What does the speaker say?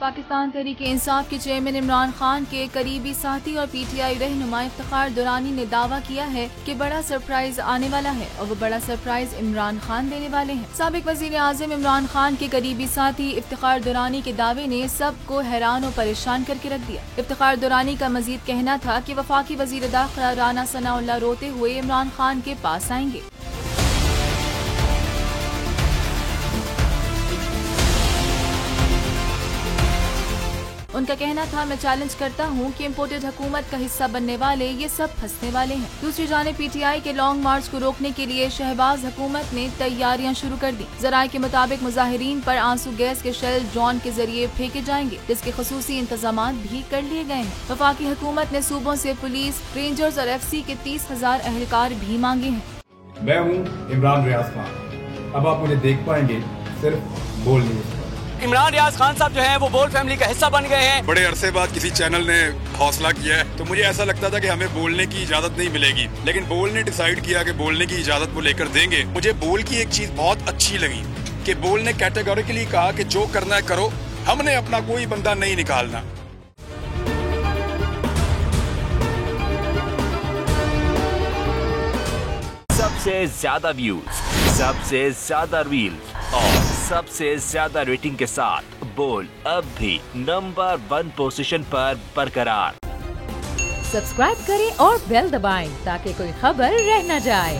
पाकिस्तान तहरीक-ए-इंसाफ के चेयरमैन इमरान खान के करीबी साथी और PTI रहनुमा इफ्तिखार दुरानी ने दावा किया है कि बड़ा सरप्राइज आने वाला है और वो बड़ा सरप्राइज इमरान खान देने वाले हैं। साबिक वजीर आज़म इमरान खान के करीबी साथी इफ्तिखार दुरानी के दावे ने सबको हैरान और परेशान करके रख दिया। इफ्तिखार दुरानी का मजीद कहना था कि वफाकी वजीर दाखिला राना सनाउल्लाह रोते हुए इमरान खान के पास आएंगे। उनका कहना था, मैं चैलेंज करता हूं कि इम्पोर्टेड हुकूमत का हिस्सा बनने वाले ये सब फंसने वाले हैं। दूसरी जानिब PTI के लॉन्ग मार्च को रोकने के लिए शहबाज हुकूमत ने तैयारियां शुरू कर दी। जराये के मुताबिक मुजाहिरीन पर आंसू गैस के शेल ड्रोन के जरिए फेंके जाएंगे, जिसके खसूसी इंतजाम भी कर लिए गए हैं। वफाकी हुकूमत ने सूबों से पुलिस, रेंजर्स और FC के 30,000 अहलकार भी मांगे हैं। मैं हूँ इमरान रियाज खान। अब आप मुझे देख पाएंगे सिर्फ बोल न्यूज़ पर। इमरान रियाज खान साहब जो हैं वो बोल फैमिली का हिस्सा बन गए हैं। बड़े अरसे बाद किसी चैनल ने हौसला किया है, तो मुझे ऐसा लगता था कि हमें बोलने की इजाजत नहीं मिलेगी, लेकिन बोल ने डिसाइड किया कि बोलने की इजाजत वो लेकर देंगे। मुझे बोल की एक चीज बहुत अच्छी लगी कि बोल ने कैटेगोरिकली कहा कि जो करना है करो, हमने अपना कोई बंदा नहीं निकालना। सबसे ज्यादा व्यूज, सबसे ज्यादा रील्स और सबसे ज्यादा रेटिंग के साथ बोल अब भी नंबर 1 पोजीशन पर बरकरार। सब्सक्राइब करें और बेल दबाएं ताकि कोई खबर रह न जाए।